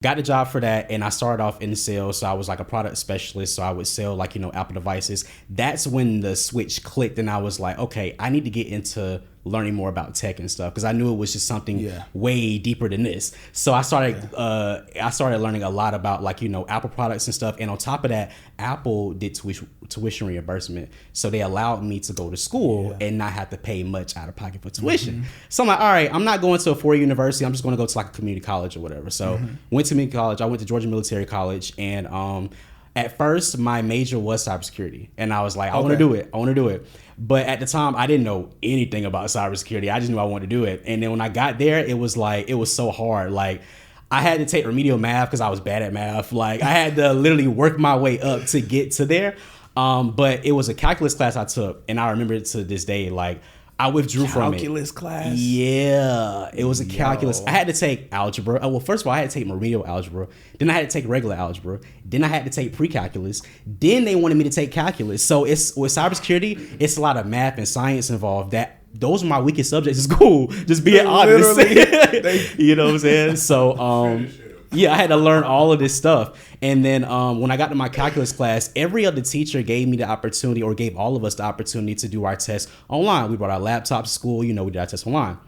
Got the job for that, and I started off in sales. So I was like a product specialist. So I would sell like, Apple devices. That's when the switch clicked, and I was like, okay, I need to get into learning more about tech and stuff, because I knew it was just something way deeper than this. So I started learning a lot about like, Apple products and stuff. And on top of that, Apple did tuition reimbursement. So they allowed me to go to school and not have to pay much out of pocket for tuition. So I'm like, all right, I'm not going to a 4-year university. I'm just going to go to like a community college or whatever. So went to community college. I went to Georgia Military College, and at first my major was cybersecurity. And I was like, I want to do it. But at the time, I didn't know anything about cybersecurity. I just knew I wanted to do it. And then when I got there, it was so hard. Like, I had to take remedial math because I was bad at math. Like, I had to literally work my way up to get to there. But it was a calculus class I took, and I remember it to this day. Like, I withdrew from it. Calculus class? Yeah, it was a calculus. I had to take algebra. Well, first of all, I had to take remedial algebra. Then I had to take regular algebra. Then I had to take pre-calculus. Then they wanted me to take calculus. So it's with cybersecurity, it's a lot of math and science involved. Those are my weakest subjects in school. Just being honest. You know what I'm saying? So yeah, I had to learn all of this stuff. And then when I got to my calculus class, every other teacher gave me the opportunity, or gave all of us the opportunity, to do our tests online. We brought our laptops to school. We did our tests online.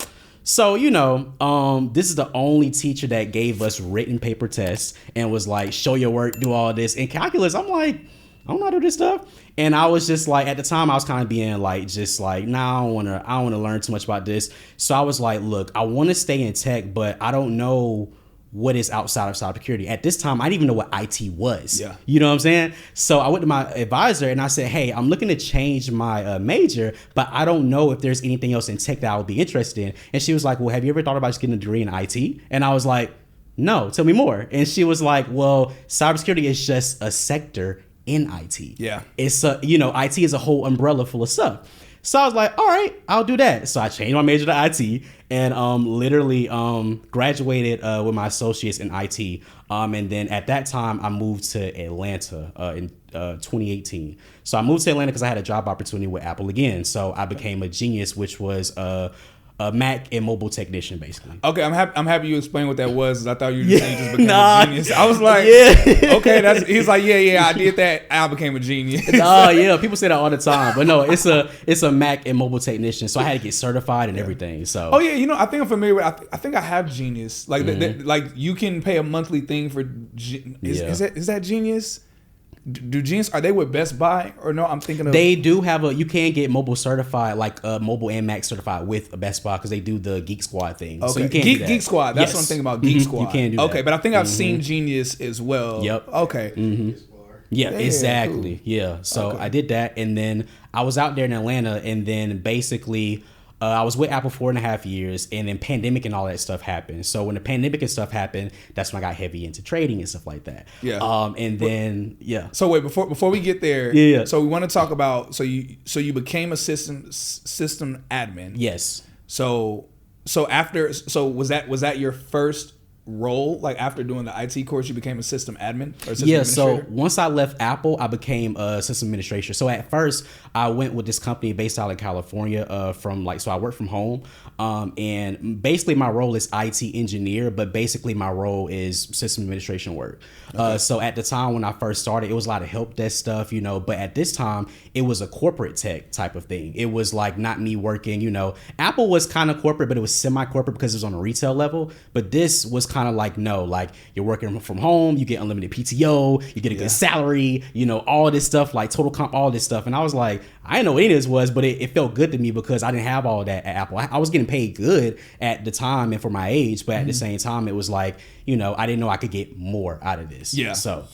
So, this is the only teacher that gave us written paper tests and was like, show your work, do all this. In calculus, I'm like, I don't know how to do this stuff. And I was just like, at the time I was kind of being like, just like, nah, I don't want to learn too much about this. So I was like, look, I want to stay in tech, but I don't know what is outside of cybersecurity. At this time, I didn't even know what IT was. Yeah. You know what I'm saying? So I went to my advisor and I said, hey, I'm looking to change my major, but I don't know if there's anything else in tech that I would be interested in. And she was like, well, have you ever thought about just getting a degree in IT? And I was like, no, tell me more. And she was like, well, cybersecurity is just a sector in IT. Yeah. It's IT is a whole umbrella full of stuff. So I was like, all right, I'll do that. So I changed my major to IT and literally graduated with my associates in IT. And then at that time, I moved to Atlanta in 2018. So I moved to Atlanta because I had a job opportunity with Apple again. So I became a Genius, which was a Mac and mobile technician, basically. Okay, I'm happy you explained what that was. I thought you just became a genius. I was like, okay, he's like, yeah, I did that. I became a genius. Yeah, people say that all the time, but no, it's a Mac and mobile technician. So I had to get certified and everything. So I think I'm familiar with. I think I have Genius. Like like you can pay a monthly thing for. Is that Genius? Do Genius, are they with Best Buy or no? I'm thinking of. They do have you can get mobile certified, like mobile and Mac certified with a Best Buy, because they do the Geek Squad thing. Okay. So you can do that. Geek Squad. That's what I'm thinking about. Geek Squad. You can do that. Okay, but I think I've seen Genius as well. Yep. Okay. Yeah, exactly. Cool. Yeah. So I did that, and then I was out there in Atlanta, and then basically I was with Apple 4.5 years, and then pandemic and all that stuff happened. So when the pandemic and stuff happened, that's when I got heavy into trading and stuff like that. Yeah. And then So wait, before we get there, yeah. So we want to talk about you became a system admin. Yes. So was that your first role? Like after doing the IT course, you became a system admin or system administrator? So once I left Apple, I became a system administrator. So at first I went with this company based out in California so I work from home. And basically my role is IT engineer, but basically my role is system administration work. So at the time when I first started, it was a lot of help desk stuff, but at this time it was a corporate tech type of thing. It was like not me working, Apple was kind of corporate, but it was semi-corporate because it was on a retail level. But this was kind of like, no, like you're working from home, you get unlimited PTO, you get a good salary, all this stuff, like total comp, all this stuff. And I was like, I didn't know what any of this was, but it felt good to me because I didn't have all that at Apple. I was getting paid good at the time and for my age, but at the same time, it was like, I didn't know I could get more out of this. Yeah. So.